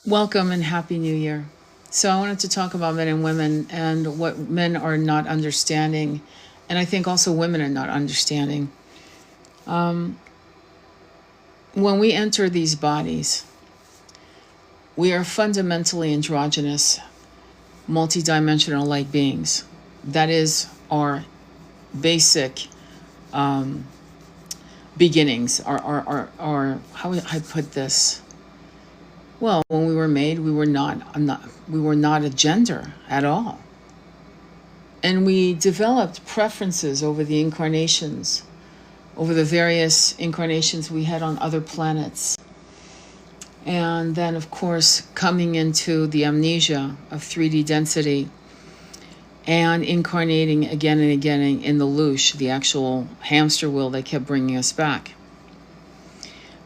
Welcome and Happy New Year. So, I wanted to talk about men and women and what men are not understanding, and I think also women are not understanding. When we enter these bodies, we are fundamentally androgynous, multidimensional light beings. That is our basic beginnings, our how would I put this? Well, when we were made, we were not a gender at all. And we developed preferences over the incarnations, over the various incarnations we had on other planets. And then, of course, coming into the amnesia of 3D density and incarnating again and again in the loosh, the actual hamster wheel that kept bringing us back.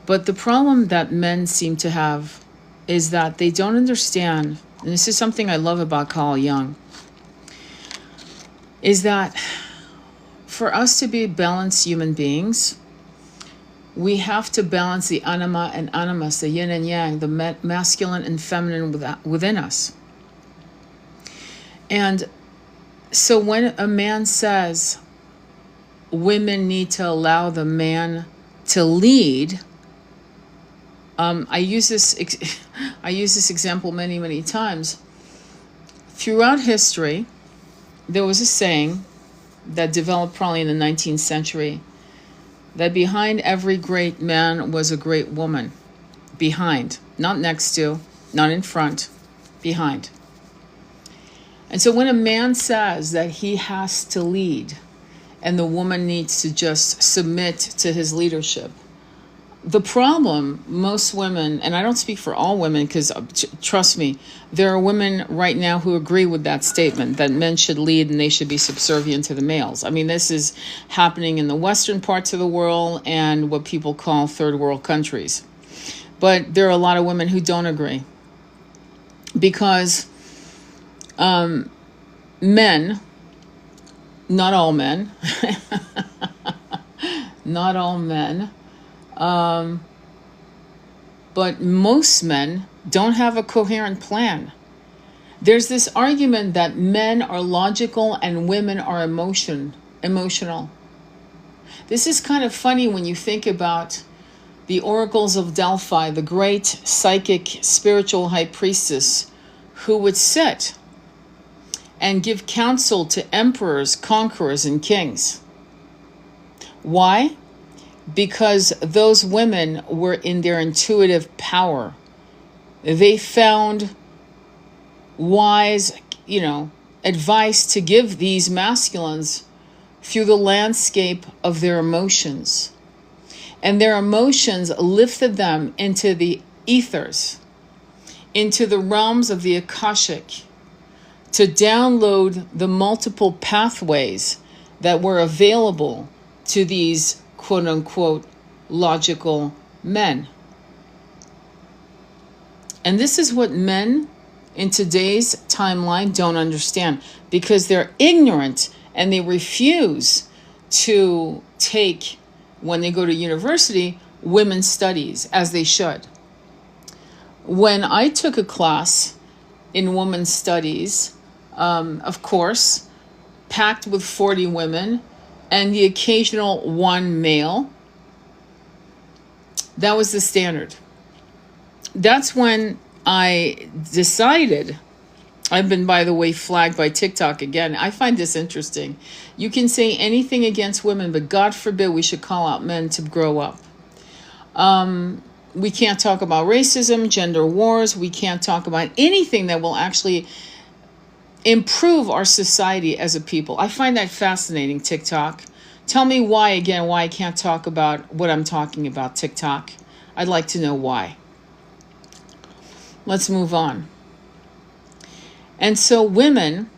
But the problem that men seem to have is that they don't understand, and this is something I love about Carl Jung, is that for us to be balanced human beings, we have to balance the anima and animus, the yin and yang, the masculine and feminine within us. And so when a man says women need to allow the man to lead, I use this example many times. Throughout history, there was a saying that developed probably in the 19th century that behind every great man was a great woman. Behind, not next to, not in front, behind. And so when a man says that he has to lead and the woman needs to just submit to his leadership, the problem, most women, and I don't speak for all women because trust me, there are women right now who agree with that statement that men should lead and they should be subservient to the males. I mean, this is happening in the Western parts of the world and what people call third world countries. But there are a lot of women who don't agree because men, not all men, not all men, but most men don't have a coherent plan. There's this argument that men are logical and women are emotional. This is kind of funny when you think about the oracles of Delphi, the great psychic spiritual high priestess who would sit and give counsel to emperors, conquerors, and kings. Why? Because those women were in their intuitive power. They found wise, advice to give these masculines through the landscape of their emotions. And their emotions lifted them into the ethers, into the realms of the Akashic, to download the multiple pathways that were available to these quote unquote logical men. And this is what men in today's timeline don't understand because they're ignorant and they refuse to take, when they go to university, women's studies as they should. When I took a class in women's studies, of course, packed with 40 women, and the occasional one male. That was the standard. That's when I decided, I've been, by the way, flagged by TikTok again. I find this interesting. You can say anything against women, but God forbid we should call out men to grow up. We can't talk about racism, gender wars. We can't talk about anything that will actually improve our society as a people. I find that fascinating, TikTok. Tell me why I can't talk about what I'm talking about, TikTok. I'd like to know why. Let's move on. And so women,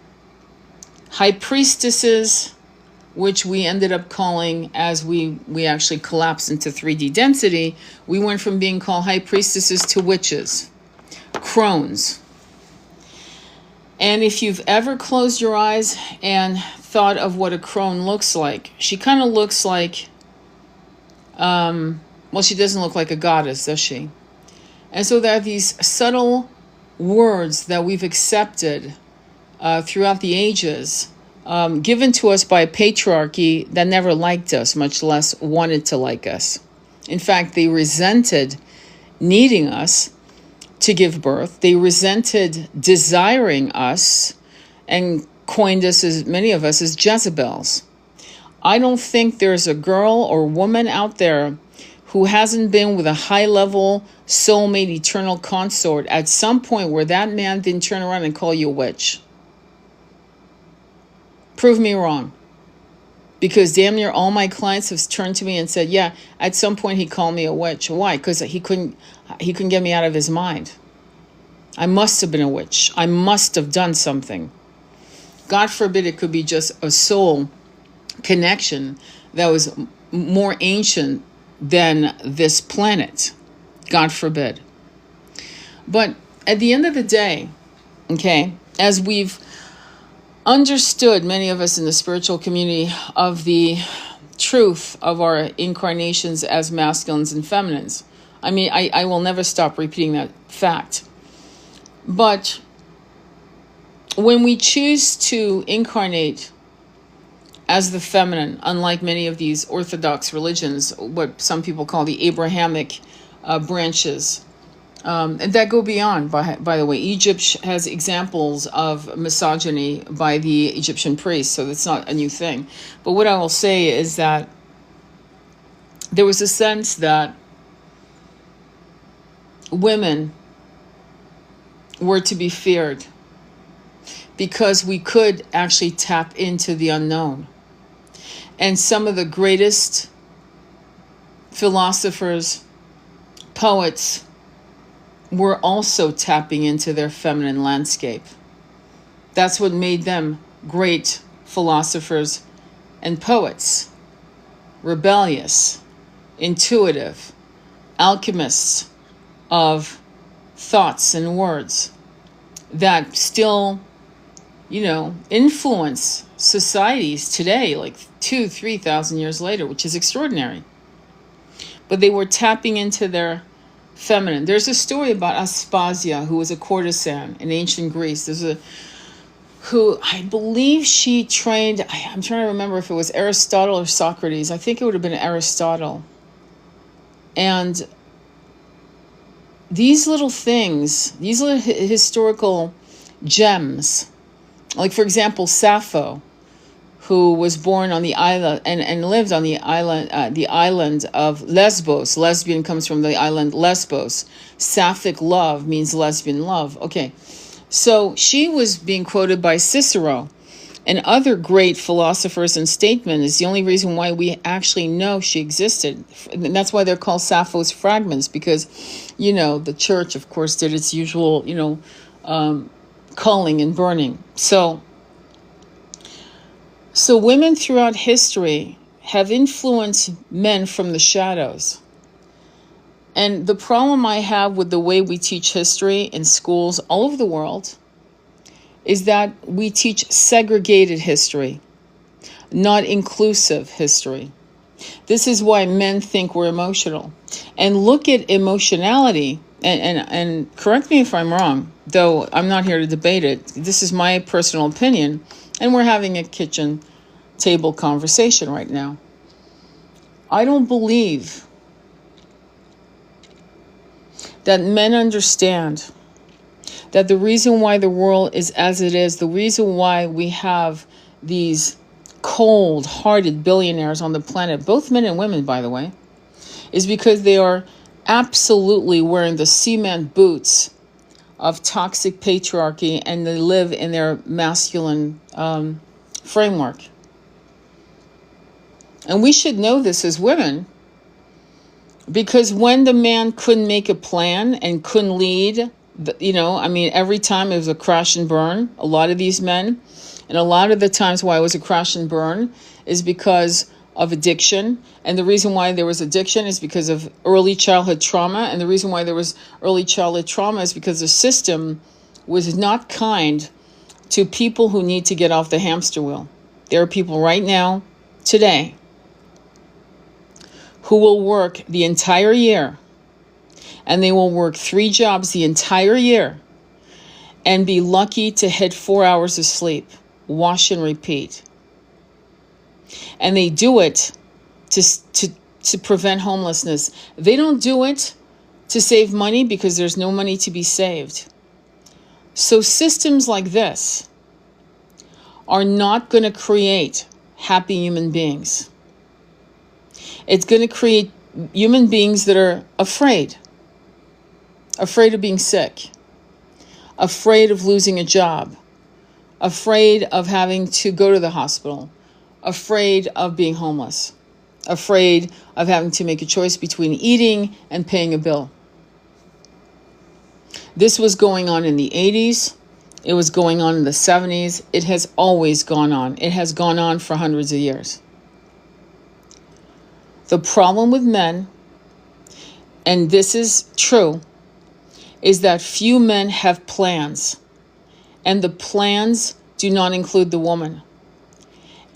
high priestesses, which we ended up calling, as we actually collapsed into 3D density, we went from being called high priestesses to witches, crones. And if you've ever closed your eyes and thought of what a crone looks like, she kind of looks like, she doesn't look like a goddess, does she? And so there are these subtle words that we've accepted throughout the ages, given to us by a patriarchy that never liked us, much less wanted to like us. In fact, they resented needing us to give birth. They resented desiring us and coined us, as many of us, as Jezebels. I don't think there's a girl or woman out there who hasn't been with a high-level soulmate eternal consort at some point where that man didn't turn around and call you a witch. Prove me wrong. Because damn near all my clients have turned to me and said, yeah, at some point he called me a witch. Why? Because he couldn't get me out of his mind. I must have been a witch. I must have done something. God forbid it could be just a soul connection that was more ancient than this planet. God forbid. But at the end of the day, okay, as we've understood, many of us in the spiritual community, of the truth of our incarnations as masculines and feminines. I mean, I will never stop repeating that fact. But when we choose to incarnate as the feminine, unlike many of these Orthodox religions, what some people call the Abrahamic branches, and that go beyond, by the way. Egypt has examples of misogyny by the Egyptian priests, so that's not a new thing. But what I will say is that there was a sense that women were to be feared because we could actually tap into the unknown. And some of the greatest philosophers, poets, were also tapping into their feminine landscape. That's what made them great philosophers and poets. Rebellious, intuitive, alchemists of thoughts and words that still, influence societies today, like 2,000-3,000 years later, which is extraordinary. But they were tapping into their feminine. There's a story about Aspasia, who was a courtesan in ancient Greece. Who I believe she trained, I'm trying to remember if it was Aristotle or Socrates. I think it would have been Aristotle. And these little things, these little historical gems, like for example, Sappho, who was born on the island and lived on the island of Lesbos. Lesbian comes from the island Lesbos. Sapphic love means lesbian love. Okay, so she was being quoted by Cicero and other great philosophers and statesmen. Is the only reason why we actually know she existed. And that's why they're called Sappho's fragments, because, the church, of course, did its usual, culling and burning. So women throughout history have influenced men from the shadows. And the problem I have with the way we teach history in schools all over the world is that we teach segregated history, not inclusive history. This is why men think we're emotional. And look at emotionality, and correct me if I'm wrong, though I'm not here to debate it. This is my personal opinion, and we're having a kitchen table conversation right now. I don't believe that men understand that the reason why the world is as it is, the reason why we have these cold-hearted billionaires on the planet, both men and women, by the way, is because they are absolutely wearing the cement boots of toxic patriarchy, and they live in their masculine framework. And we should know this as women, because when the man couldn't make a plan and couldn't lead, every time it was a crash and burn. A lot of these men, and a lot of the times why it was a crash and burn is because of addiction. And the reason why there was addiction is because of early childhood trauma. And the reason why there was early childhood trauma is because the system was not kind to people who need to get off the hamster wheel. There are people right now, today, who will work the entire year and they will work 3 jobs the entire year and be lucky to hit 4 hours of sleep, wash and repeat. And they do it to prevent homelessness. They don't do it to save money because there's no money to be saved. So systems like this are not going to create happy human beings. It's going to create human beings that are afraid of being sick, afraid of losing a job, afraid of having to go to the hospital, afraid of being homeless, afraid of having to make a choice between eating and paying a bill. This was going on in the 80s. It was going on in the 70s. It has always gone on. It has gone on for hundreds of years. The problem with men, and this is true, is that few men have plans, and the plans do not include the woman.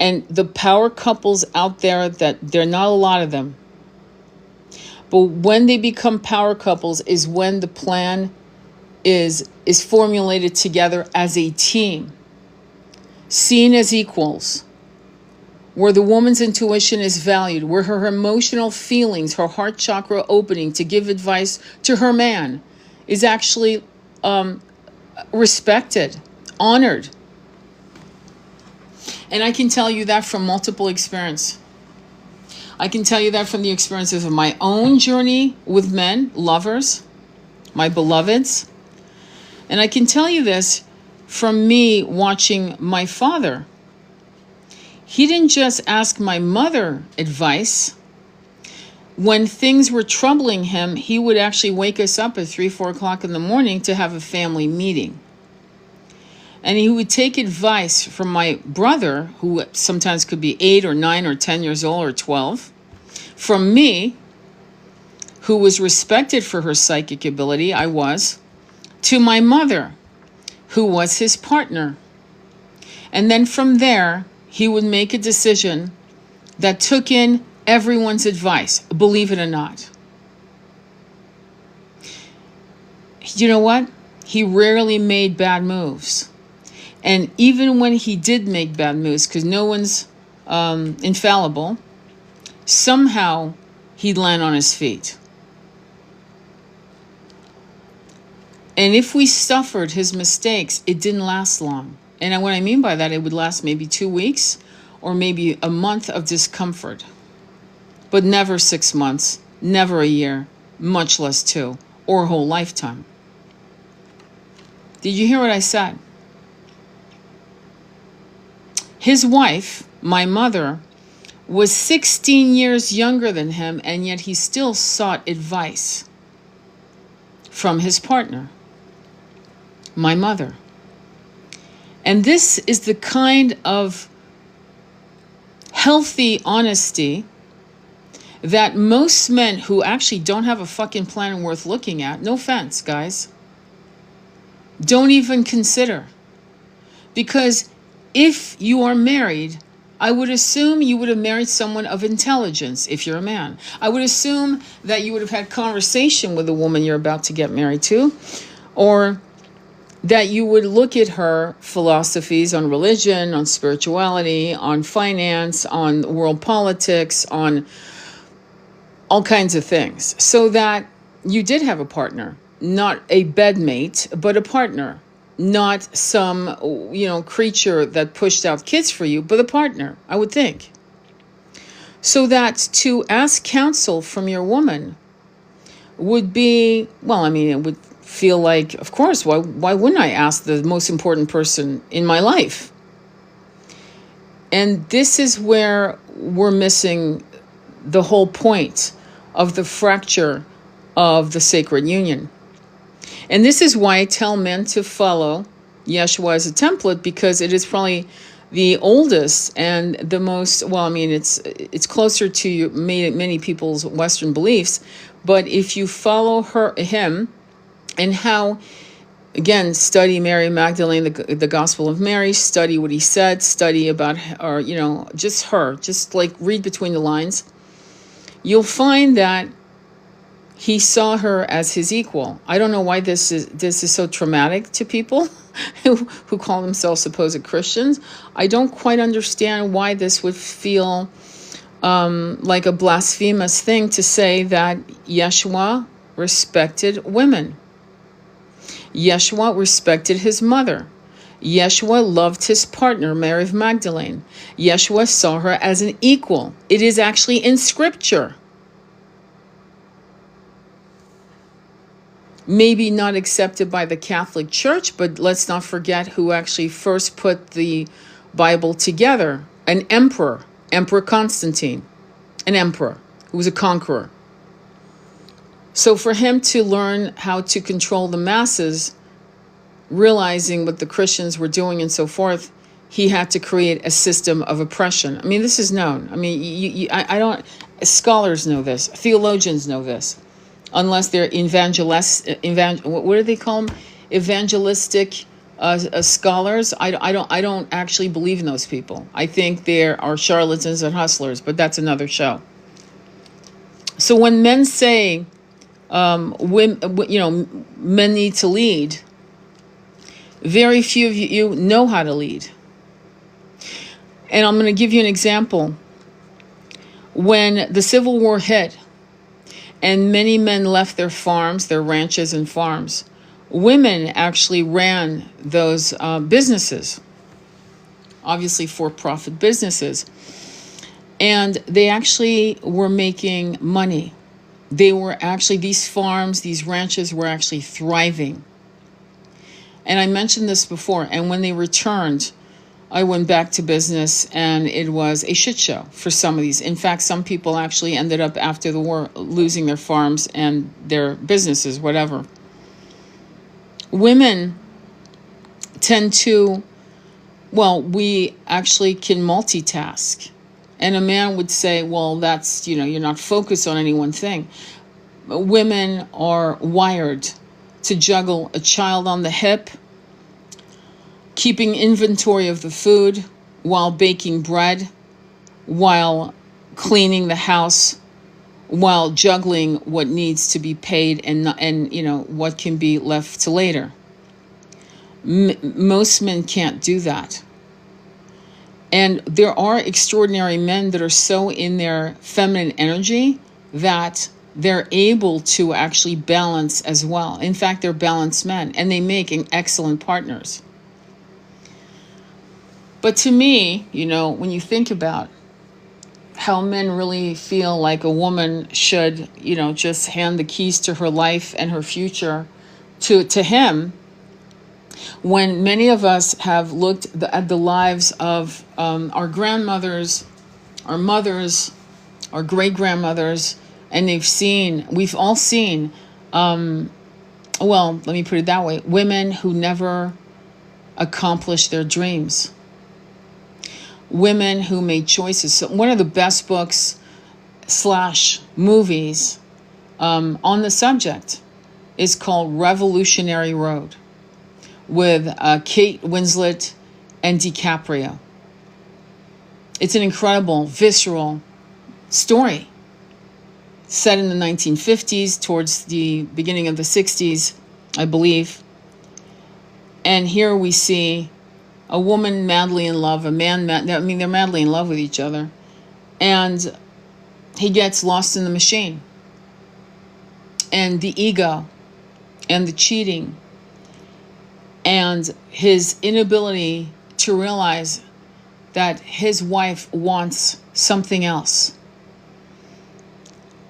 And the power couples out there, that there are not a lot of them, but when they become power couples is when the plan is formulated together as a team, seen as equals, where the woman's intuition is valued, where her emotional feelings, her heart chakra opening to give advice to her man is actually respected, honored. And I can tell you that from multiple experience. I can tell you that from the experiences of my own journey with men, lovers, my beloveds. And I can tell you this from me watching my father. He didn't just ask my mother advice. When things were troubling him, he would actually wake us up at 3, 4 o'clock in the morning to have a family meeting. And he would take advice from my brother, who sometimes could be 8 or 9 or 10 years old or 12, from me, who was respected for her psychic ability, I was, to my mother, who was his partner. And then from there, he would make a decision that took in everyone's advice, believe it or not. You know what? He rarely made bad moves. And even when he did make bad moves, because no one's infallible, somehow he'd land on his feet. And if we suffered his mistakes, it didn't last long. And what I mean by that, it would last maybe 2 weeks or maybe a month of discomfort. But never 6 months, never a year, much less 2, or a whole lifetime. Did you hear what I said? His wife, my mother, was 16 years younger than him, and yet he still sought advice from his partner, my mother. And this is the kind of healthy honesty that most men who actually don't have a fucking plan worth looking at, no offense, guys, don't even consider. Because if you are married, I would assume you would have married someone of intelligence if you're a man. I would assume that you would have had conversation with the woman you're about to get married to, or that you would look at her philosophies on religion, on spirituality, on finance, on world politics, on all kinds of things, so that you did have a partner, not a bedmate, but a partner. Not some, creature that pushed out kids for you, but a partner, I would think. So that to ask counsel from your woman would be, it would feel like, of course, why wouldn't I ask the most important person in my life? And this is where we're missing the whole point of the fracture of the sacred union. And this is why I tell men to follow Yeshua as a template, because it is probably the oldest and the most, it's closer to many people's Western beliefs. But if you follow him and how, again, study Mary Magdalene, the Gospel of Mary, study what he said, study about her, just like read between the lines, you'll find that He saw her as his equal. I don't know why this is so traumatic to people who call themselves supposed Christians. I don't quite understand why this would feel like a blasphemous thing to say that Yeshua respected women. Yeshua respected his mother. Yeshua loved his partner, Mary of Magdalene. Yeshua saw her as an equal. It is actually in scripture. Maybe not accepted by the Catholic Church, but let's not forget who actually first put the Bible together. An emperor, Emperor Constantine, an emperor who was a conqueror. So for him to learn how to control the masses, realizing what the Christians were doing and so forth, he had to create a system of oppression. I mean, this is known. I mean, I don't, scholars know this, theologians know this. Unless they're what do they call them? Evangelistic scholars. I don't actually believe in those people. I think there are charlatans and hustlers, but that's another show. So when men say, women, men need to lead, very few of you know how to lead. And I'm going to give you an example. When the Civil War hit, and many men left their farms, their ranches and farms, women actually ran those businesses, obviously for-profit businesses. And they actually were making money. They were actually, these farms, these ranches were actually thriving. And I mentioned this before, and when they returned, I went back to business, and it was a shit show for some of these. In fact, some people actually ended up after the war losing their farms and their businesses, whatever. Women tend to, well, we actually can multitask. And a man would say, well, that's, you're not focused on any one thing. Women are wired to juggle a child on the hip, keeping inventory of the food, while baking bread, while cleaning the house, while juggling what needs to be paid and what can be left to later. Most men can't do that. And there are extraordinary men that are so in their feminine energy that they're able to actually balance as well. In fact, they're balanced men, and they make excellent partners. But to me, when you think about how men really feel like a woman should, just hand the keys to her life and her future to him, when many of us have looked at the lives of our grandmothers, our mothers, our great-grandmothers, and we've all seen, well, let me put it that way, women who never accomplished their dreams. Women who made choices. So one of the best books / movies on the subject is called Revolutionary Road with Kate Winslet and DiCaprio. It's an incredible, visceral story set in the 1950s, towards the beginning of the 60s, I believe. And here we see a woman madly in love, a man, they're madly in love with each other. And he gets lost in the machine. And the ego and the cheating and his inability to realize that his wife wants something else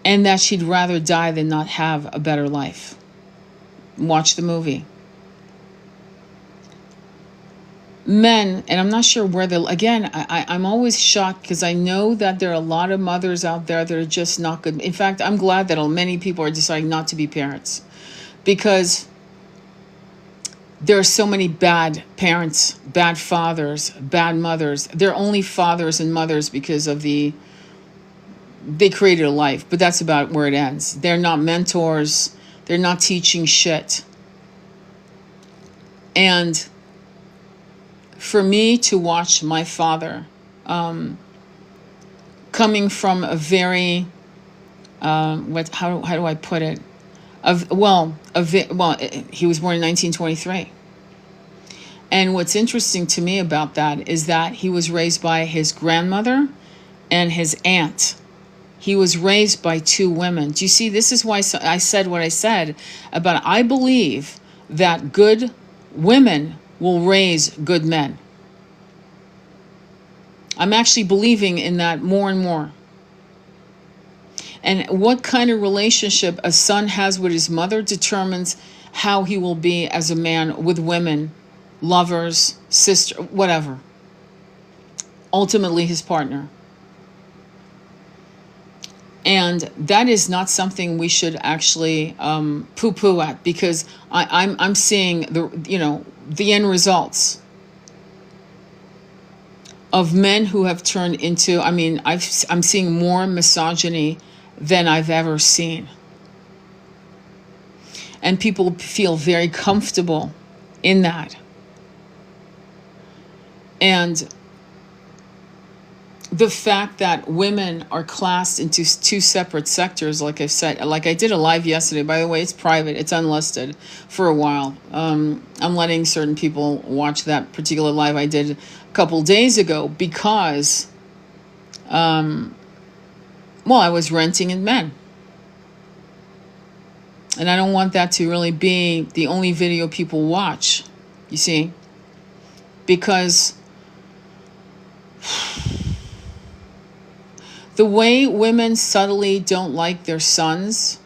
and that she'd rather die than not have a better life. Watch the movie. Men, and I'm not sure where I'm always shocked because I know that there are a lot of mothers out there that are just not good. In fact, I'm glad that many people are deciding not to be parents, because there are so many bad parents, bad fathers, bad mothers. They're only fathers and mothers because of they created a life, but that's about where it ends. They're not mentors. They're not teaching shit. And for me to watch my father, coming from a very How do I put it? He was born in 1923. And what's interesting to me about that is that he was raised by his grandmother and his aunt. He was raised by two women. Do you see? This is why I said what I said about I believe that good women will raise good men. I'm actually believing in that more and more. And what kind of relationship a son has with his mother determines how he will be as a man with women, lovers, sister, whatever. Ultimately, his partner. And that is not something we should actually poo-poo at, because I'm seeing the end results of men who have turned into. I'm seeing more misogyny than I've ever seen, and people feel very comfortable in that. And the fact that women are classed into two separate sectors, like I said, like I did a live yesterday, by the way, it's private, it's unlisted for a while. I'm letting certain people watch that particular live I did a couple days ago because, I was renting in men. And I don't want that to really be the only video people watch, you see, because the way women subtly don't like their sons,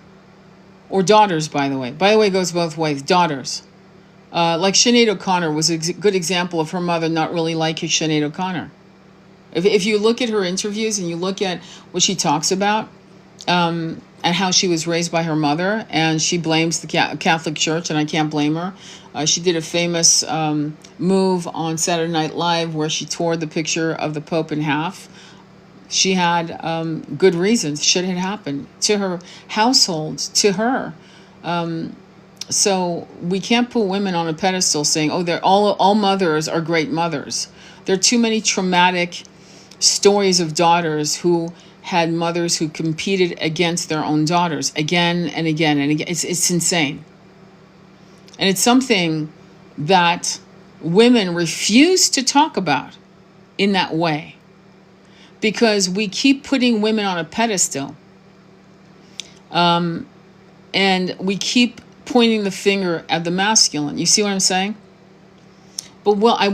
or daughters, by the way, goes both ways, daughters. Like Sinead O'Connor was a good example of her mother not really liking Sinead O'Connor. If you look at her interviews and you look at what she talks about, and how she was raised by her mother, and she blames the Catholic Church, and I can't blame her. She did a famous move on Saturday Night Live where she tore the picture of the Pope in half. She had good reasons. Should it happen to her household, to her? So we can't put women on a pedestal saying, "Oh, they're all mothers are great mothers." There are too many traumatic stories of daughters who had mothers who competed against their own daughters again and again and again. It's insane, and it's something that women refuse to talk about in that way. Because we keep putting women on a pedestal, and we keep pointing the finger at the masculine. You see what I'm saying? But what I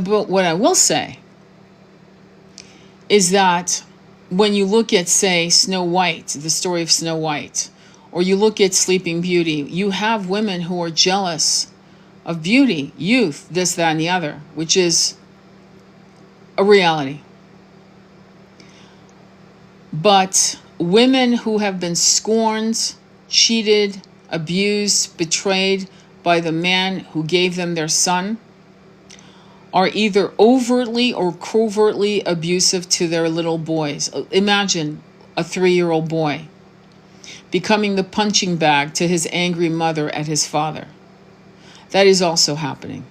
will say is that when you look at, say, Snow White, the story of Snow White, or you look at Sleeping Beauty, you have women who are jealous of beauty, youth, this, that, and the other, which is a reality. But women who have been scorned, cheated, abused, betrayed by the man who gave them their son are either overtly or covertly abusive to their little boys. Imagine a 3-year-old boy becoming the punching bag to his angry mother at his father. That is also happening.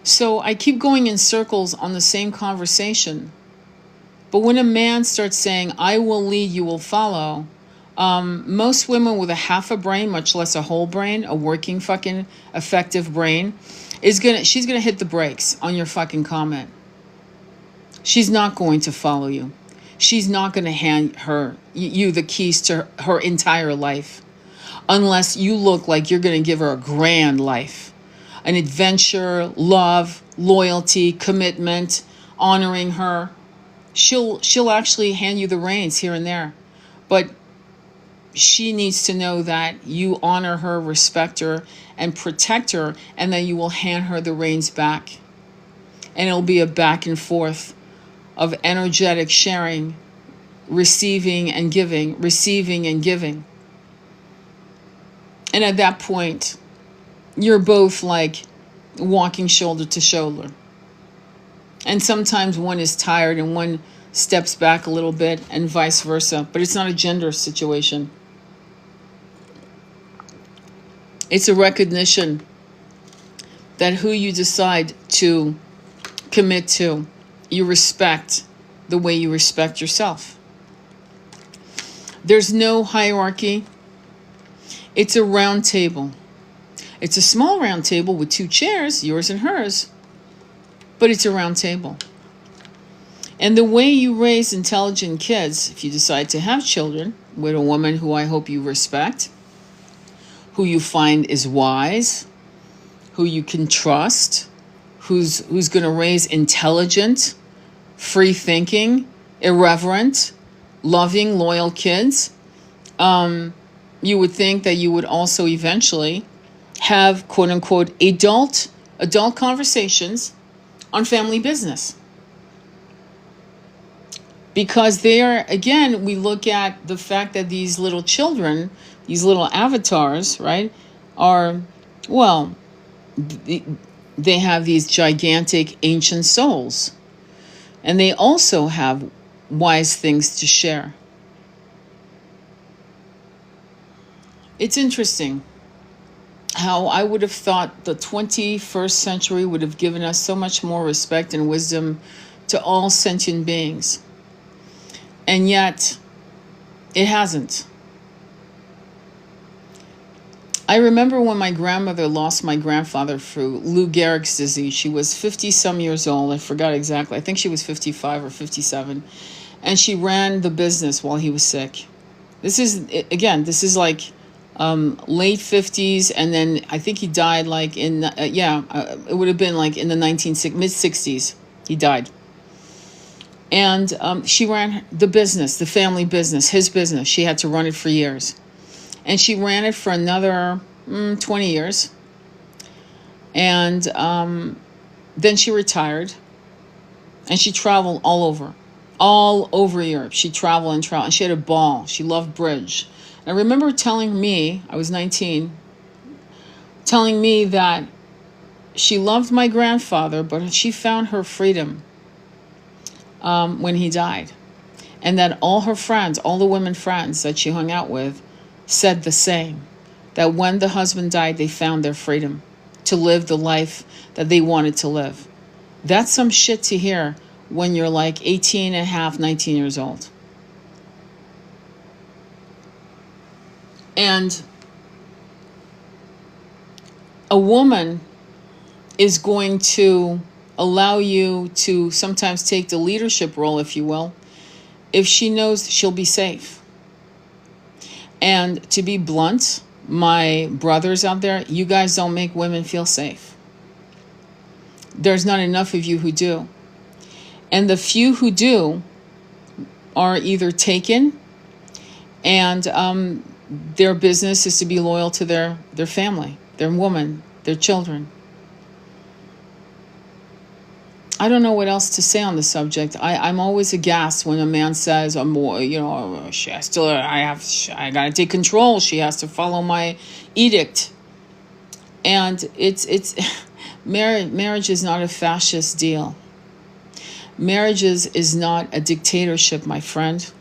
So I keep going in circles on the same conversation. But when a man starts saying, "I will lead, you will follow," most women with a half a brain, much less a whole brain, a working fucking effective brain, she's gonna hit the brakes on your fucking comment. She's not going to follow you. She's not gonna hand you the keys to her entire life, unless you look like you're gonna give her a grand life, an adventure, love, loyalty, commitment, honoring her. She'll actually hand you the reins here and there, but she needs to know that you honor her, respect her, and protect her, and then you will hand her the reins back, and it'll be a back and forth of energetic sharing, receiving and giving, receiving and giving. And at that point, you're both like walking shoulder to shoulder. And sometimes one is tired and one steps back a little bit, and vice versa. But it's not a gender situation. It's a recognition that who you decide to commit to, you respect the way you respect yourself. There's no hierarchy. It's a round table. It's a small round table with 2 chairs, yours and hers, but it's a round table. And the way you raise intelligent kids, if you decide to have children with a woman who I hope you respect, who you find is wise, who you can trust, who's going to raise intelligent, free-thinking, irreverent, loving, loyal kids, you would think that you would also eventually have quote-unquote adult conversations on family business. Because there, again, we look at the fact that these little children, these little avatars, right, are, well, they have these gigantic ancient souls. And they also have wise things to share. It's interesting how I would have thought the 21st century would have given us so much more respect and wisdom to all sentient beings. And yet, it hasn't. I remember when my grandmother lost my grandfather through Lou Gehrig's disease. She was 50-some years old. I forgot exactly. I think she was 55 or 57. And she ran the business while he was sick. This is like late 50s. And then I think he died like in, it would have been like in the mid-60s. He died. And she ran the business, the family business, his business. She had to run it for years. And she ran it for another 20 years. And then she retired. And she traveled all over Europe. She traveled and traveled. And she had a ball. She loved bridge. And I remember telling me, I was 19, telling me that she loved my grandfather, but she found her freedom when he died. And that all her friends, all the women friends that she hung out with, said the same. That when the husband died, they found their freedom to live the life that they wanted to live. That's some shit to hear when you're like 18 and a half, 19 years old. And a woman is going to allow you to sometimes take the leadership role, if you will, if she knows she'll be safe. And to be blunt, my brothers out there, you guys don't make women feel safe. There's not enough of you who do. And the few who do are either taken, and their business is to be loyal to their family, their woman, their children. I don't know what else to say on the subject. I'm always aghast when a man says, I gotta take control. She has to follow my edict. And it's marriage is not a fascist deal. Marriage is not a dictatorship, my friend,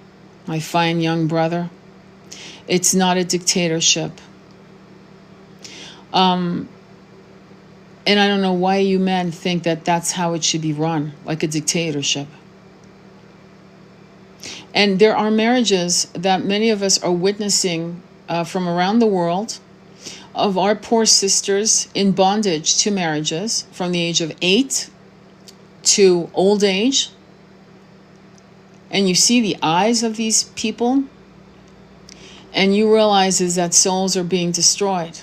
my fine young brother. It's not a dictatorship. And I don't know why you men think that that's how it should be run, like a dictatorship. And there are marriages that many of us are witnessing from around the world of our poor sisters in bondage to marriages from the age of 8 to old age. And you see the eyes of these people, and you realize is that souls are being destroyed.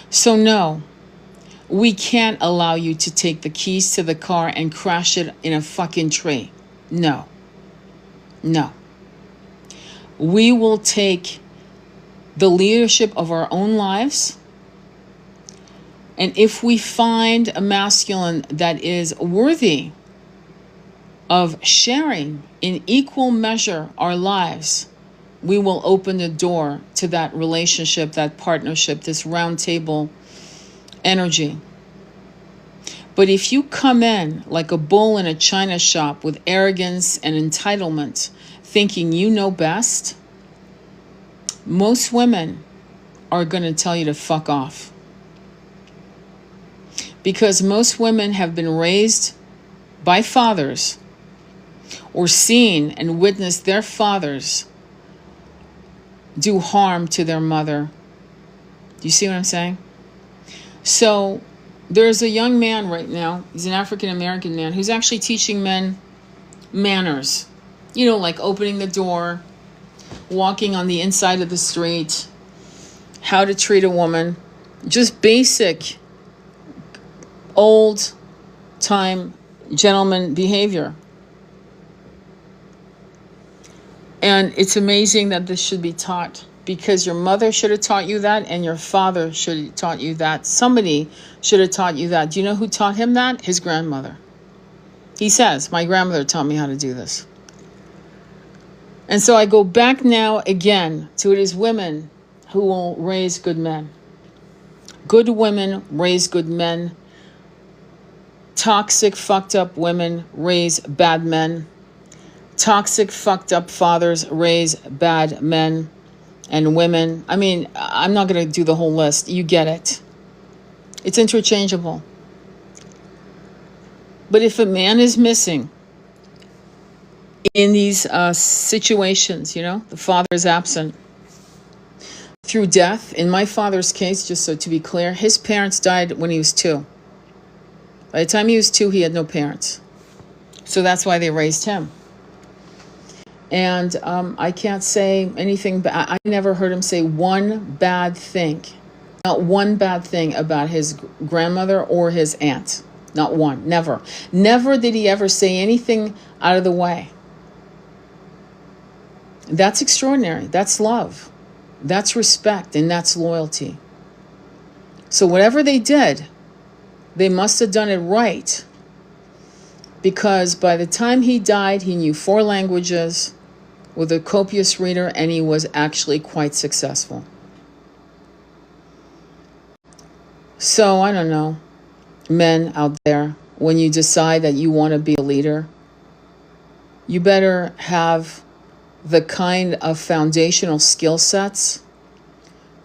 So no, we can't allow you to take the keys to the car and crash it in a fucking tree. No. We will take the leadership of our own lives. And if we find a masculine that is worthy of sharing in equal measure our lives, we will open the door to that relationship, that partnership, this round table energy. But if you come in like a bull in a china shop with arrogance and entitlement, thinking you know best, most women are going to tell you to fuck off. Because most women have been raised by fathers or seen and witnessed their fathers do harm to their mother. Do you see what I'm saying? So there's a young man right now, he's an African American man, who's actually teaching men manners. Like opening the door, walking on the inside of the street, how to treat a woman. Just basic old time gentleman behavior. And it's amazing that this should be taught, because your mother should have taught you that, and your father should have taught you that. Somebody should have taught you that. Do you know who taught him that? His grandmother. He says, my grandmother taught me how to do this. And so I go back now again to it is women who will raise good men. Good women raise good men. Toxic, fucked up women raise bad men. Toxic, fucked up fathers raise bad men and women. I mean, I'm not going to do the whole list. You get it. It's interchangeable. But if a man is missing in these situations, the father is absent through death. In my father's case, just so to be clear, his parents died when he was 2. By the time he was 2, he had no parents. So that's why they raised him. And I can't say anything. I never heard him say one bad thing. Not one bad thing about his grandmother or his aunt. Not one. Never. Never did he ever say anything out of the way. That's extraordinary. That's love. That's respect. And that's loyalty. So whatever they did, they must have done it right. Because by the time he died, he knew 4 languages, with a copious reader, and he was actually quite successful. So, I don't know, men out there, when you decide that you want to be a leader, you better have the kind of foundational skill sets,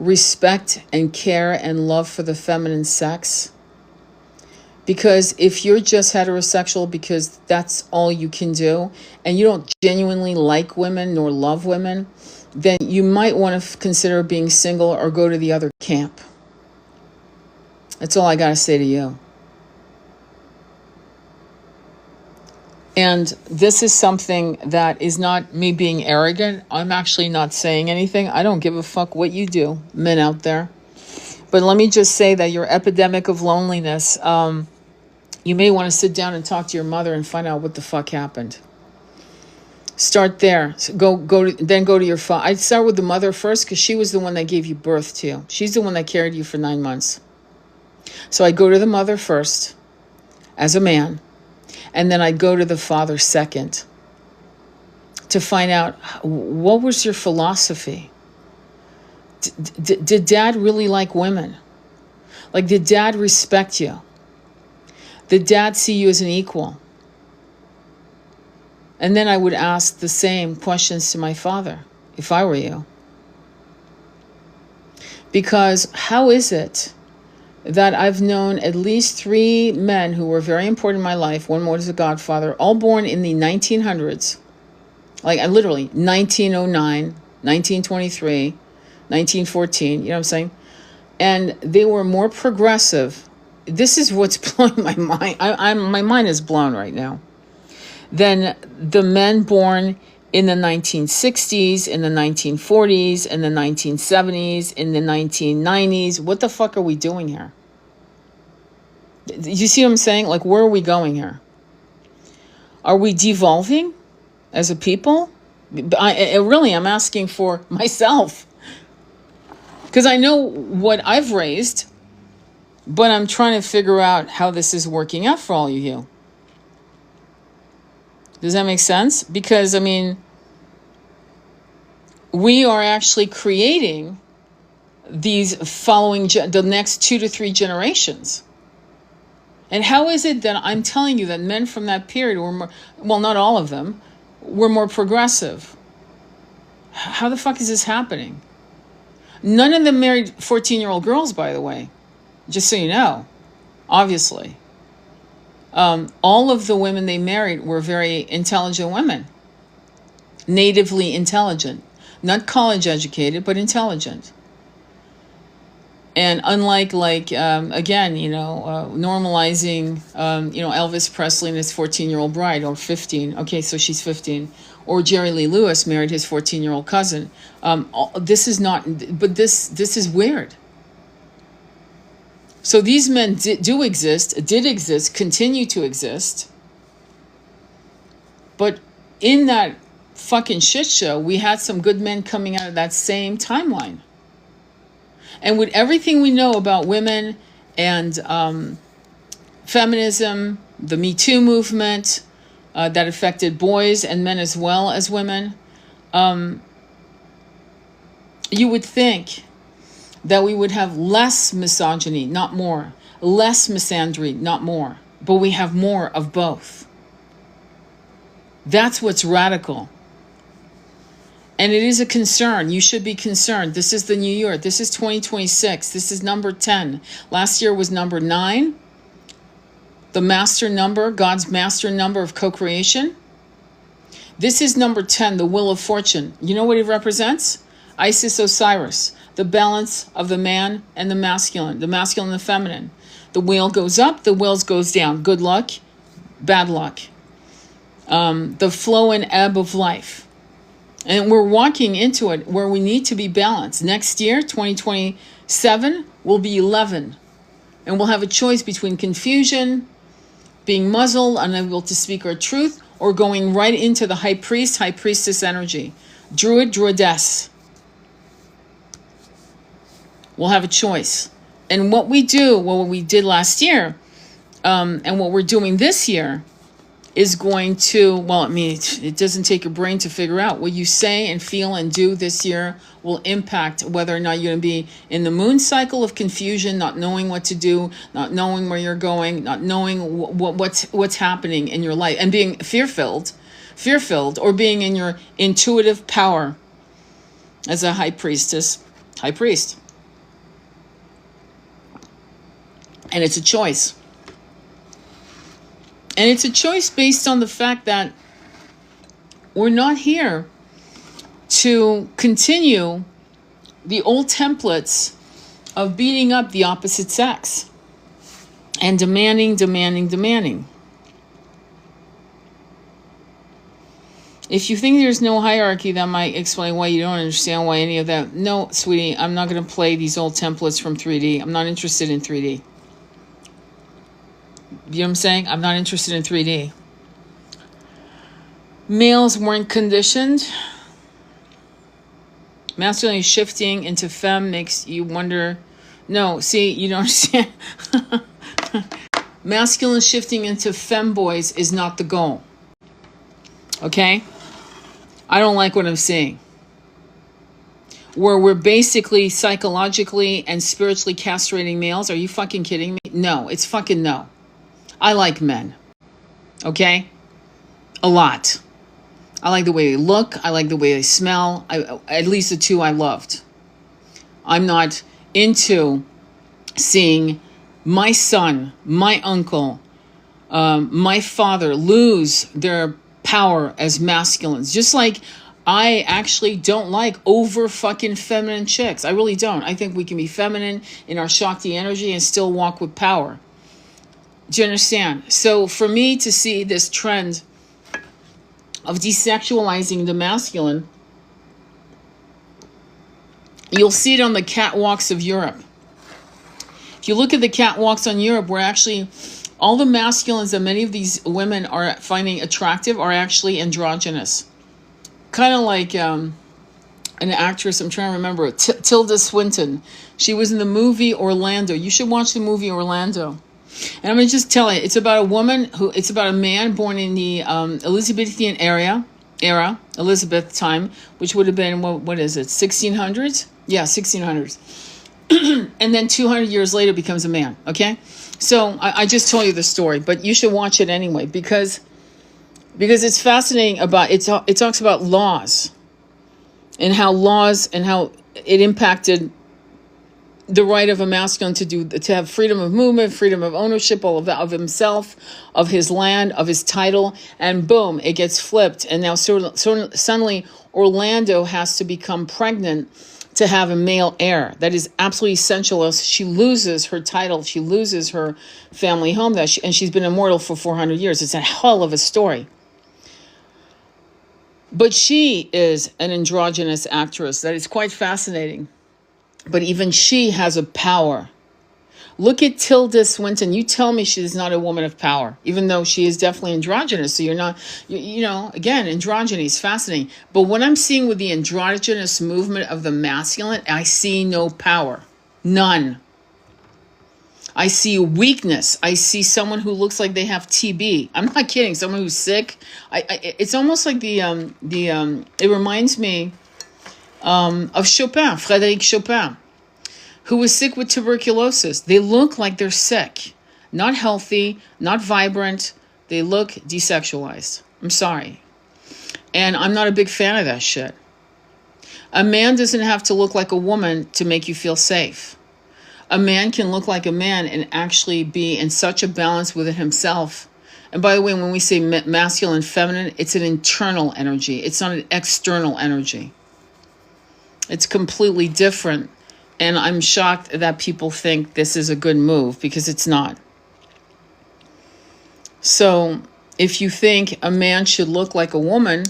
respect and care and love for the feminine sex. Because if you're just heterosexual because that's all you can do, and you don't genuinely like women nor love women, then you might want to consider being single or go to the other camp. That's all I got to say to you. And this is something that is not me being arrogant. I'm actually not saying anything. I don't give a fuck what you do, men out there. But let me just say that your epidemic of loneliness, you may want to sit down and talk to your mother and find out what the fuck happened. Start there. Then go to your father. I'd start with the mother first, because she was the one that gave you birth to you. She's the one that carried you for 9 months. So I go to the mother first, as a man, and then I go to the father second, to find out, what was your philosophy? Did dad really like women? Like, did dad respect you? Did dad see you as an equal? And then I would ask the same questions to my father, if I were you. Because how is it that I've known at least 3 men who were very important in my life, one more is a godfather, all born in the 1900s, like literally 1909, 1923, 1914, you know what I'm saying? And they were more progressive. This is what's blowing my mind. My mind is blown right now. Than the men born in the 1960s, in the 1940s, in the 1970s, in the 1990s. What the fuck are we doing here? You see what I'm saying? Like, where are we going here? Are we devolving as a people? I'm asking for myself. Because I know what I've raised, but I'm trying to figure out how this is working out for all of you. Does that make sense? Because, I mean, we are actually creating these following, the next 2 to 3 generations. And how is it that I'm telling you that men from that period were more, well, not all of them, were more progressive? How the fuck is this happening? None of them married 14-year-old girls, by the way, just so you know, obviously. All of the women they married were very intelligent women, natively intelligent. not college educated, but intelligent. And unlike again, normalizing, Elvis Presley and his 14-year-old bride, or 15. Okay, so she's 15. Or Jerry Lee Lewis married his 14-year-old cousin. This is not, but this is weird. So these men did exist, continue to exist. But in that fucking shit show, we had some good men coming out of that same timeline. And with everything we know about women and feminism, the Me Too movement that affected boys and men as well as women, you would think that we would have less misogyny, not more, less misandry, not more, but we have more of both. That's what's radical. And it is a concern. You should be concerned. This is the new year. This is 2026. This is number 10. Last year was number 9. The master number, God's master number of co-creation. This is number 10, the wheel of fortune. You know what it represents? Isis, Osiris, the balance of the man and the masculine and the feminine. The wheel goes up, the wheel goes down. Good luck, bad luck. The flow and ebb of life. And we're walking into it where we need to be balanced. Next year, 2027, will be 11. And we'll have a choice between confusion, being muzzled, unable to speak our truth, or going right into the high priest, high priestess energy. Druid, druidess. We'll have a choice. And what we did last year, and what we're doing this year, is going to, it doesn't take your brain to figure out. What you say and feel and do this year will impact whether or not you're going to be in the moon cycle of confusion, not knowing what to do, not knowing where you're going, not knowing what's happening in your life, and being fear-filled, or being in your intuitive power as a high priest. And it's a choice. And it's a choice based on the fact that we're not here to continue the old templates of beating up the opposite sex and demanding. If you think there's no hierarchy, that might explain why you don't understand why any of that. No, sweetie, I'm not going to play these old templates from 3D. I'm not interested in 3D. You know what I'm saying? I'm not interested in 3D. Males weren't conditioned. Masculine shifting into femme makes you wonder. No, see, you don't understand. Masculine shifting into femboys is not the goal. Okay? I don't like what I'm seeing. Where we're basically psychologically and spiritually castrating males. Are you fucking kidding me? No, it's fucking no. I like men. Okay? A lot. I like the way they look. I like the way they smell. At least the two I loved. I'm not into seeing my son, my uncle, my father lose their power as masculines. Just like I actually don't like over fucking feminine chicks. I really don't. I think we can be feminine in our Shakti energy and still walk with power. Do you understand? So for me to see this trend of desexualizing the masculine, you'll see it on the catwalks of Europe. If you look at the catwalks on Europe, where actually all the masculines that many of these women are finding attractive are actually androgynous. Kind of like an actress, I'm trying to remember, Tilda Swinton. She was in the movie Orlando. You should watch the movie Orlando. And I'm going to just tell you, it's about a man born in the Elizabethan era, Elizabeth time, which would have been, what is it, 1600s? Yeah, 1600s. And then 200 years later becomes a man, okay? So I just told you the story, but you should watch it anyway, because it's fascinating it talks about laws and how it impacted the right of a masculine to have freedom of movement, freedom of ownership, all of that, of himself, of his land, of his title, and boom, it gets flipped. And now suddenly Orlando has to become pregnant to have a male heir. That is absolutely essential, else she loses her title, she loses her family home, and she's been immortal for 400 years. It's a hell of a story. But she is an androgynous actress that is quite fascinating. But even she has a power. Look at Tilda Swinton. You tell me she is not a woman of power, even though she is definitely androgynous. So you're not, again, androgyny is fascinating. But what I'm seeing with the androgynous movement of the masculine, I see no power. None. I see weakness. I see someone who looks like they have TB. I'm not kidding. Someone who's sick. It's almost like it reminds me of Chopin, Frédéric Chopin, who was sick with tuberculosis. They look like they're sick, not healthy, not vibrant. They look desexualized. I'm sorry. And I'm not a big fan of that shit. A man doesn't have to look like a woman to make you feel safe. A man can look like a man and actually be in such a balance within himself. And by the way, when we say masculine and feminine, it's an internal energy. It's not an external energy. It's completely different. And I'm shocked that people think this is a good move, because it's not. So if you think a man should look like a woman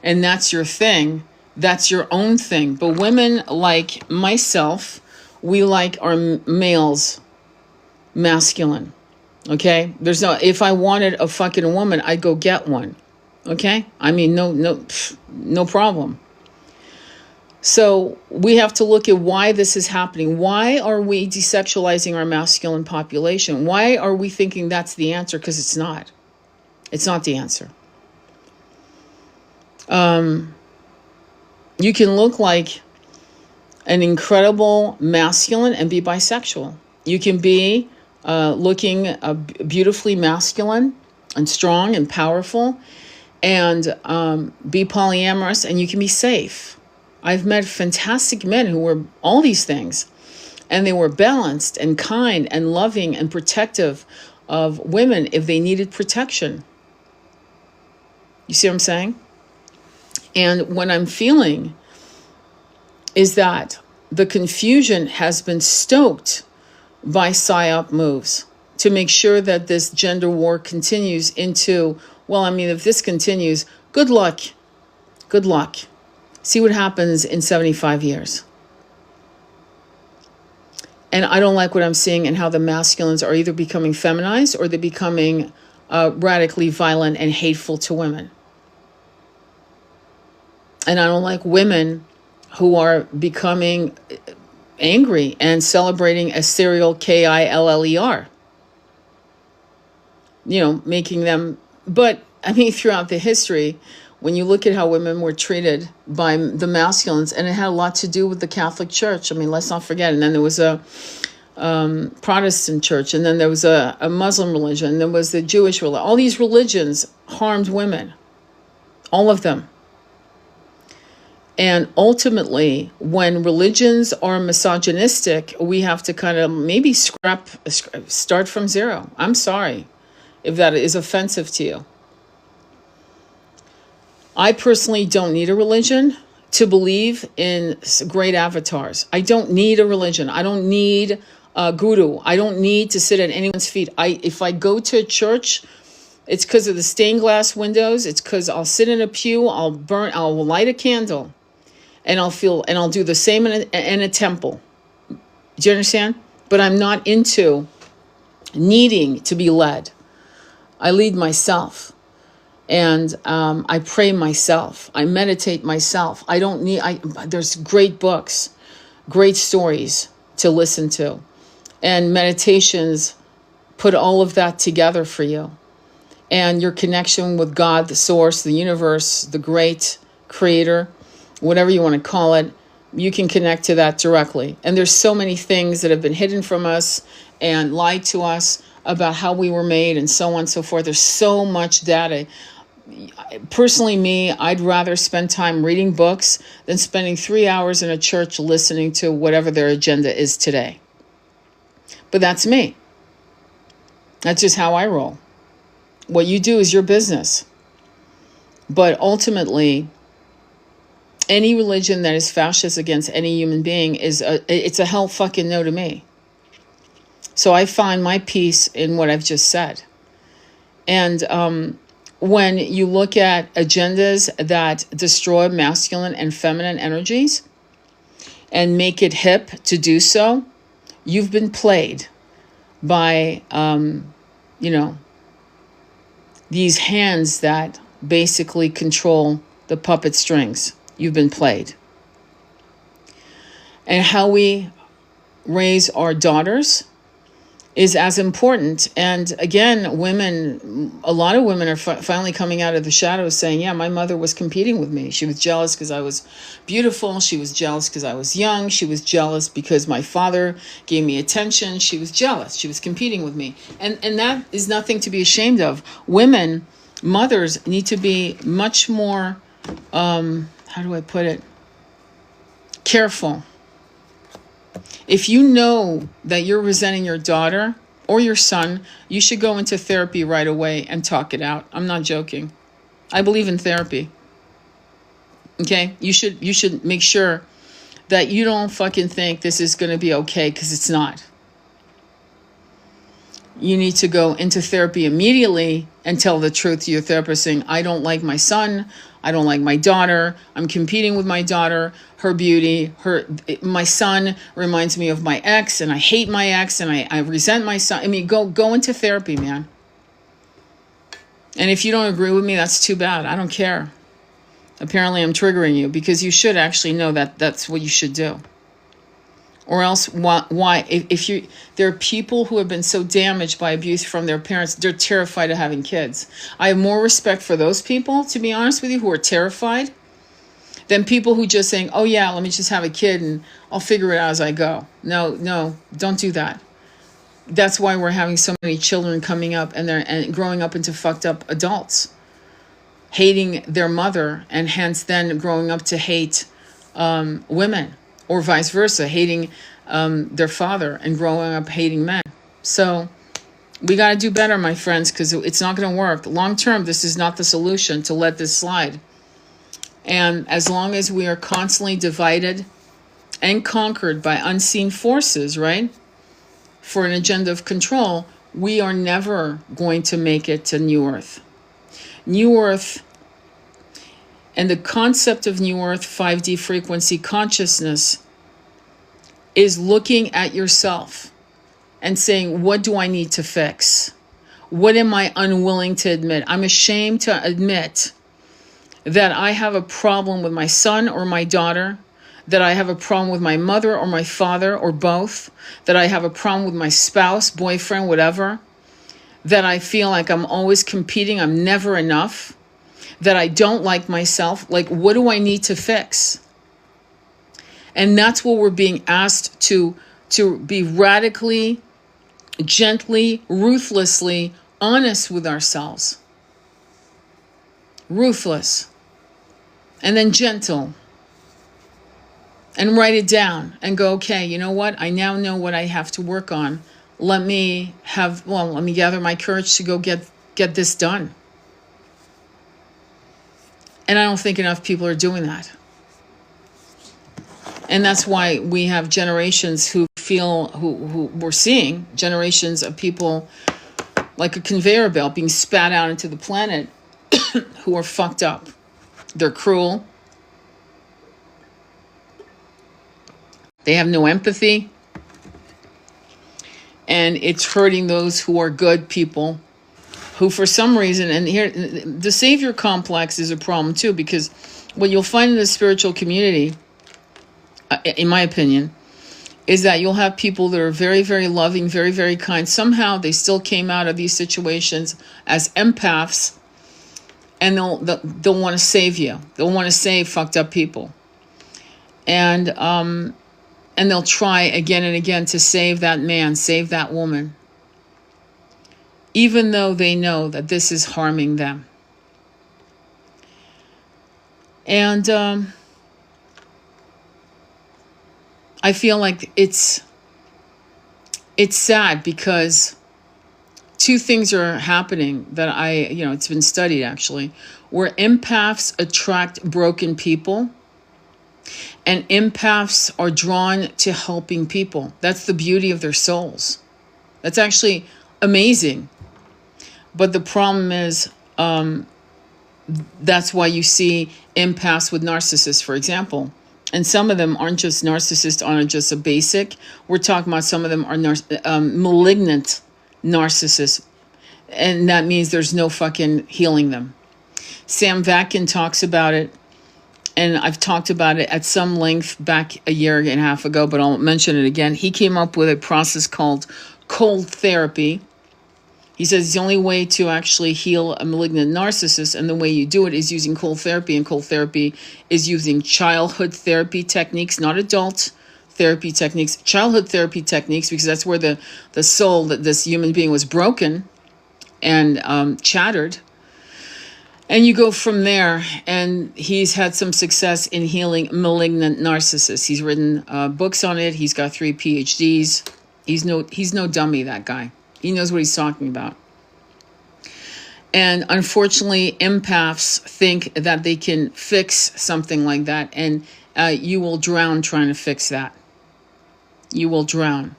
and that's your thing, that's your own thing. But women like myself, we like our males masculine. Okay? There's no, if I wanted a fucking woman, I'd go get one. Okay? I mean, no problem. So we have to look at why this is happening. Why are we desexualizing our masculine population? Why are we thinking that's the answer? Because it's not. It's not the answer. You can look like an incredible masculine and be bisexual. You can be looking beautifully masculine and strong and powerful and be polyamorous, and you can be safe. I've met fantastic men who were all these things, and they were balanced and kind and loving and protective of women if they needed protection. You see what I'm saying? And what I'm feeling is that the confusion has been stoked by PSYOP moves to make sure that this gender war continues into, well, I mean, if this continues, good luck. Good luck. See what happens in 75 years. And I don't like what I'm seeing and how the masculines are either becoming feminized or they're becoming radically violent and hateful to women. And I don't like women who are becoming angry and celebrating a serial KILLER. Making them, but I mean, throughout the history, when you look at how women were treated by the masculines, and it had a lot to do with the Catholic Church. I mean, let's not forget. And then there was a Protestant church, and then there was a Muslim religion, and there was the Jewish religion. All these religions harmed women, all of them. And ultimately, when religions are misogynistic, we have to kind of maybe start from zero. I'm sorry if that is offensive to you. I personally don't need a religion to believe in great avatars. I don't need a religion. I don't need a guru. I don't need to sit at anyone's feet. If I go to a church, it's because of the stained glass windows. It's because I'll sit in a pew. I'll light a candle, and I'll do the same in a temple. Do you understand? But I'm not into needing to be led. I lead myself. And I pray myself. I meditate myself. I don't need, there's great books, great stories to listen to. And meditations put all of that together for you. And your connection with God, the source, the universe, the great creator, whatever you want to call it, you can connect to that directly. And there's so many things that have been hidden from us and lied to us about how we were made and so on and so forth. There's so much data. personally me, I'd rather spend time reading books than spending 3 hours in a church listening to whatever their agenda is today. But that's me. That's just how I roll. What you do is your business. But ultimately, any religion that is fascist against any human being it's a hell fucking no to me. So I find my peace in what I've just said. And when you look at agendas that destroy masculine and feminine energies and make it hip to do so, you've been played by, these hands that basically control the puppet strings. You've been played. And how we raise our daughters is as important. And again, women, a lot of women are finally coming out of the shadows saying, yeah, my mother was competing with me. She was jealous because I was beautiful. She was jealous because I was young. She was jealous because my father gave me attention. She was jealous. She was competing with me. And that is nothing to be ashamed of. Women, mothers, need to be much more, how do I put it? Careful. If you know that you're resenting your daughter or your son, you should go into therapy right away and talk it out. I'm not joking. I believe in therapy. Okay? You should make sure that you don't fucking think this is going to be okay, because it's not. You need to go into therapy immediately and tell the truth to your therapist, saying, I don't like my son. I don't like my daughter. I'm competing with my daughter, her beauty, my son reminds me of my ex, and I hate my ex, and I resent my son. I mean, go into therapy, man. And if you don't agree with me, that's too bad. I don't care. Apparently I'm triggering you, because you should actually know that that's what you should do. Or else, why? There are people who have been so damaged by abuse from their parents, they're terrified of having kids. I have more respect for those people, to be honest with you, who are terrified, than people who just saying, oh yeah, let me just have a kid and I'll figure it out as I go. No, don't do that. That's why we're having so many children coming up and growing up into fucked up adults, hating their mother, and hence then growing up to hate women. Or vice versa, hating their father and growing up hating men. So we got to do better, my friends, because it's not going to work. Long term, this is not the solution to let this slide. And as long as we are constantly divided and conquered by unseen forces, right, for an agenda of control, we are never going to make it to New Earth. New Earth. And the concept of New Earth 5D frequency consciousness is looking at yourself and saying, what do I need to fix? What am I unwilling to admit? I'm ashamed to admit that I have a problem with my son or my daughter, that I have a problem with my mother or my father or both, that I have a problem with my spouse, boyfriend, whatever, that I feel like I'm always competing, I'm never enough, that I don't like myself. Like, what do I need to fix? And that's what we're being asked to be radically, gently, ruthlessly honest with ourselves. Ruthless. And then gentle. And write it down and go, okay, you know what? I now know what I have to work on. Let me gather my courage to go get this done. And I don't think enough people are doing that. And that's why we have generations who we're seeing generations of people like a conveyor belt being spat out into the planet who are fucked up. They're cruel. They have no empathy. And it's hurting those who are good people, who for some reason, and here, the savior complex is a problem too, because what you'll find in the spiritual community, in my opinion, is that you'll have people that are very, very loving, very, very kind. Somehow they still came out of these situations as empaths, and they'll want to save you. They'll want to save fucked up people. And they'll try again and again to save that man, save that woman, even though they know that this is harming them. And I feel like it's sad because two things are happening that it's been studied actually, where empaths attract broken people and empaths are drawn to helping people. That's the beauty of their souls. That's actually amazing. But the problem is, that's why you see empaths with narcissists, for example. And some of them aren't just narcissists, aren't just a basic. We're talking about some of them are malignant narcissists. And that means there's no fucking healing them. Sam Vatkin talks about it. And I've talked about it at some length back a year and a half ago, but I'll mention it again. He came up with a process called cold therapy. He says the only way to actually heal a malignant narcissist, and the way you do it, is using cold therapy. And cold therapy is using childhood therapy techniques, not adult therapy techniques, childhood therapy techniques, because that's where the soul, that this human being was broken and shattered. And you go from there, and he's had some success in healing malignant narcissists. He's written books on it. He's got 3 PhDs. He's no dummy, that guy. He knows what he's talking about. And unfortunately, empaths think that they can fix something like that, and you will drown trying to fix that. You will drown.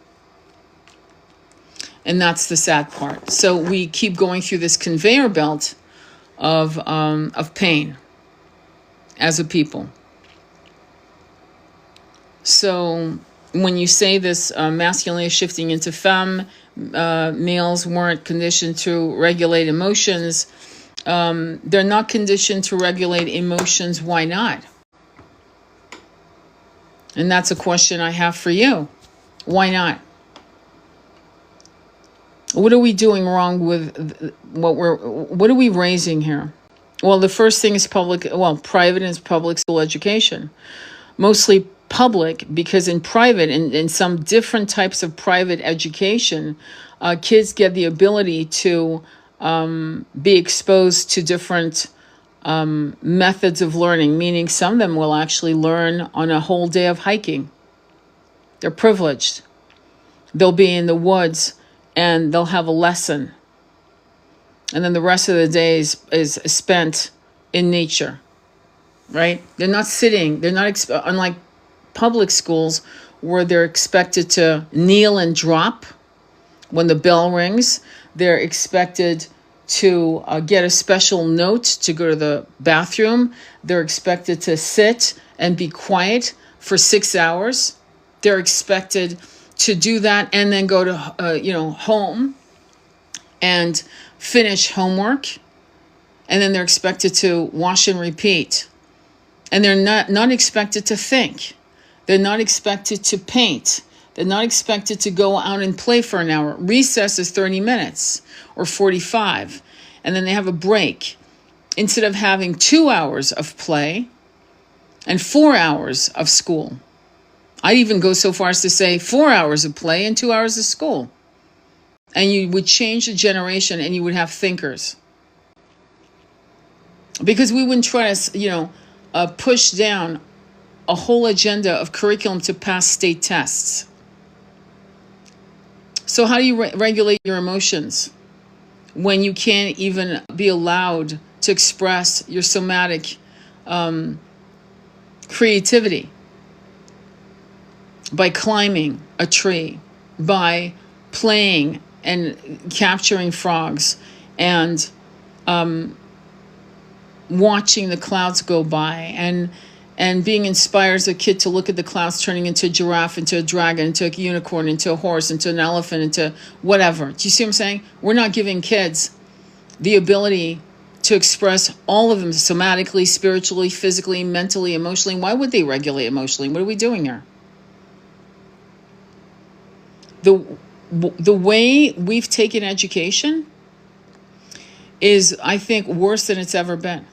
And that's the sad part. So we keep going through this conveyor belt of pain as a people. So when you say this masculinity is shifting into femme, males weren't conditioned to regulate emotions. They're not conditioned to regulate emotions. Why not? And that's a question I have for you. Why not? What are we doing wrong with what are we raising here? Well, the first thing is private and public school education. Mostly public, because in private, in some different types of private education, kids get the ability to be exposed to different methods of learning, meaning some of them will actually learn on a whole day of hiking. They're privileged. They'll be in the woods and they'll have a lesson. And then the rest of the day is spent in nature, right? They're not sitting, unlike public schools where they're expected to kneel and drop when the bell rings. They're expected to get a special note to go to the bathroom. They're expected to sit and be quiet for 6 hours. They're expected to do that and then go to home and finish homework, and then they're expected to wash and repeat. And they're not expected to think. They're not expected to paint. They're not expected to go out and play for an hour. Recess is 30 minutes or 45, and then they have a break. Instead of having 2 hours of play and 4 hours of school. I'd even go so far as to say 4 hours of play and 2 hours of school. And you would change the generation, and you would have thinkers. Because we wouldn't try to, push down a whole agenda of curriculum to pass state tests. So how do you regulate your emotions when you can't even be allowed to express your somatic creativity? By climbing a tree, by playing and capturing frogs, and watching the clouds go by, and being inspired as a kid to look at the clouds turning into a giraffe, into a dragon, into a unicorn, into a horse, into an elephant, into whatever. Do you see what I'm saying? We're not giving kids the ability to express all of them somatically, spiritually, physically, mentally, emotionally. Why would they regulate emotionally? What are we doing here? The way we've taken education is, I think, worse than it's ever been.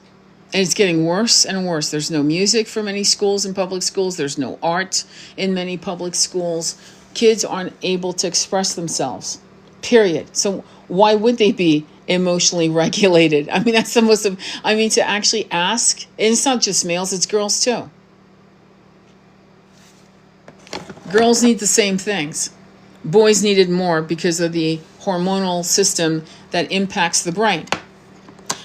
And it's getting worse and worse. There's no music for many schools and public schools. There's no art in many public schools. Kids aren't able to express themselves, period. So why would they be emotionally regulated. I mean, that's the most, I mean, to actually ask, and it's not just males, it's girls too. Girls need the same things. Boys needed more because of the hormonal system that impacts the brain.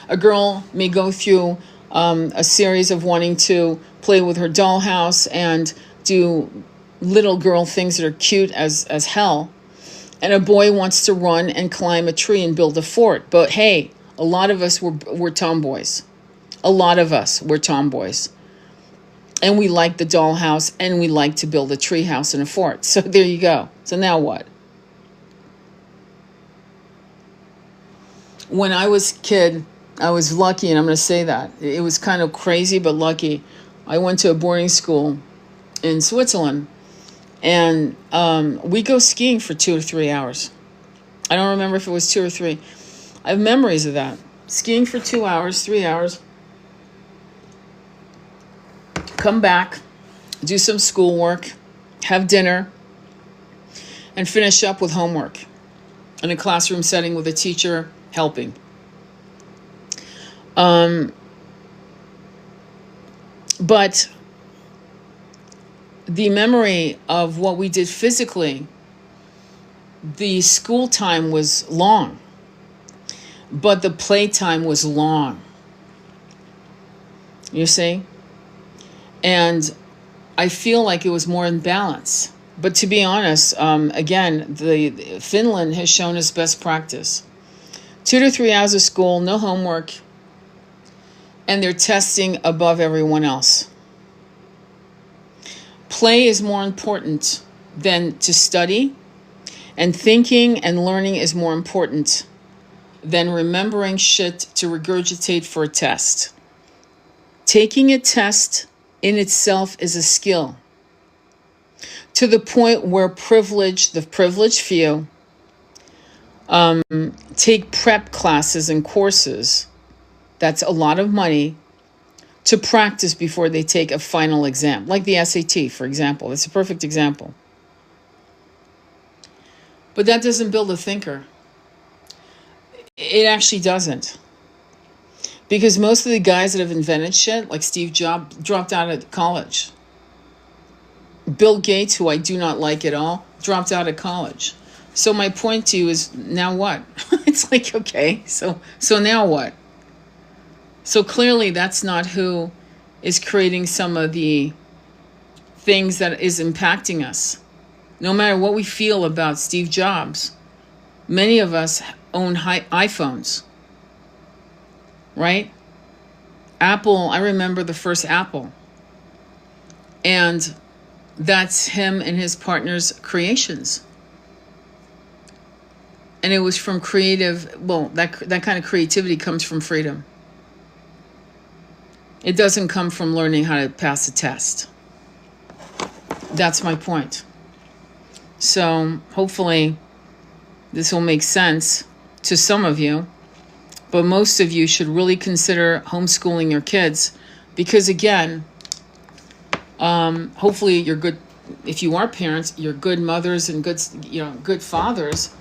A girl may go through a series of wanting to play with her dollhouse and do little girl things that are cute as hell. And a boy wants to run and climb a tree and build a fort. But hey, a lot of us were tomboys. A lot of us were tomboys. And we like the dollhouse, and we like to build a tree house and a fort. So there you go. So now what? When I was a kid, I was lucky, and I'm going to say that. It was kind of crazy, but lucky. I went to a boarding school in Switzerland, and we go skiing for 2 or 3 hours. I don't remember if it was 2 or 3. I have memories of that. Skiing for 2 hours, 3 hours. Come back, do some schoolwork, have dinner, and finish up with homework in a classroom setting with a teacher helping. But the memory of what we did physically, the school time was long, but the playtime was long. You see? And I feel like it was more in balance. But to be honest, again, the Finland has shown us best practice. 2 to 3 hours of school, no homework, and they're testing above everyone else. Play is more important than to study, and thinking and learning is more important than remembering shit to regurgitate for a test. Taking a test in itself is a skill, to the point where the privileged few, take prep classes and courses. That's a lot of money to practice before they take a final exam, like the SAT, for example. That's a perfect example. But that doesn't build a thinker. It actually doesn't. Because most of the guys that have invented shit, like Steve Jobs, dropped out of college. Bill Gates, who I do not like at all, dropped out of college. So my point to you is, now what? It's like, okay, so now what? So clearly that's not who is creating some of the things that is impacting us. No matter what we feel about Steve Jobs, many of us own iPhones. Right? Apple, I remember the first Apple. And that's him and his partner's creations. And it was from that kind of creativity comes from freedom. It doesn't come from learning how to pass a test. That's my point. So hopefully this will make sense to some of you. But most of you should really consider homeschooling your kids, because again, hopefully you're good. If you are parents, you're good mothers and good fathers,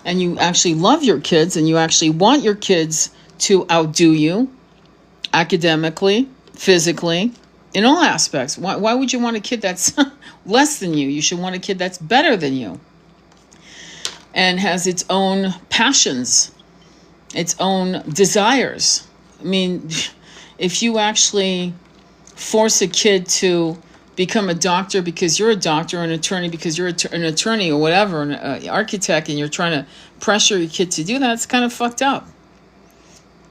and you actually love your kids and you actually want your kids to outdo you academically, physically, in all aspects. Why would you want a kid that's less than you? You should want a kid that's better than you and has its own passions, its own desires. I mean, if you actually force a kid to become a doctor because you're a doctor, or an attorney because you're an attorney, or whatever, an architect, and you're trying to pressure your kid to do that, it's kind of fucked up.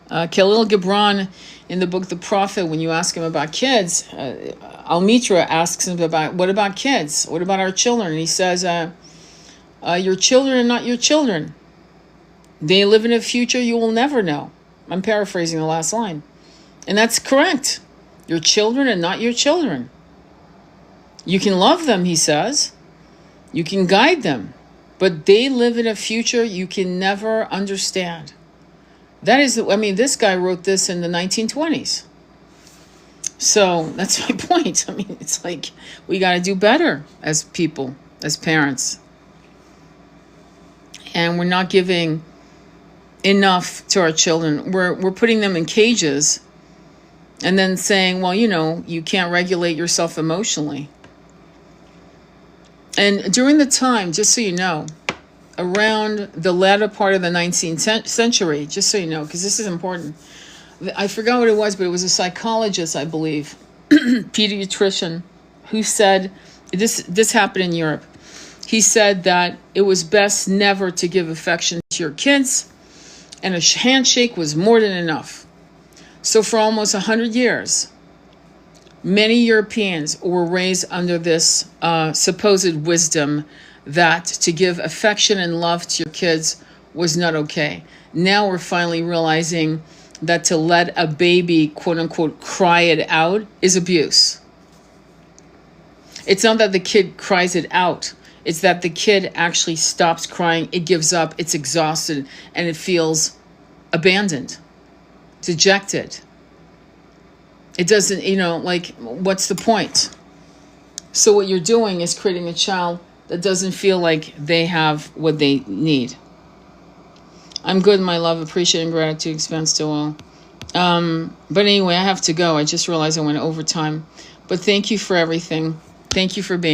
Khalil Gibran, in the book The Prophet, when you ask him about kids, Al-Mitra asks him what about kids? What about our children? And he says, your children are not your children. They live in a future you will never know. I'm paraphrasing the last line. And that's correct. Your children are not your children. You can love them, he says. You can guide them. But they live in a future you can never understand. This guy wrote this in the 1920s. So that's my point. I mean, it's like we got to do better as people, as parents. And we're not giving enough to our children. We're putting them in cages and then saying, well, you can't regulate yourself emotionally. And during the time, just so you know, around the latter part of the 19th century, just so you know, because this is important. I forgot what it was, but it was a psychologist, I believe, pediatrician, who said, this happened in Europe. He said that it was best never to give affection to your kids, and a handshake was more than enough. So for almost 100 years, many Europeans were raised under this supposed wisdom that to give affection and love to your kids was not okay. Now we're finally realizing that to let a baby, quote unquote, cry it out is abuse. It's not that the kid cries it out. It's that the kid actually stops crying, it gives up, it's exhausted, and it feels abandoned, dejected. It doesn't, what's the point? So what you're doing is creating a child that doesn't feel like they have what they need. I'm good, my love. Appreciate and gratitude expands to all. But anyway, I have to go. I just realized I went overtime. But thank you for everything. Thank you for being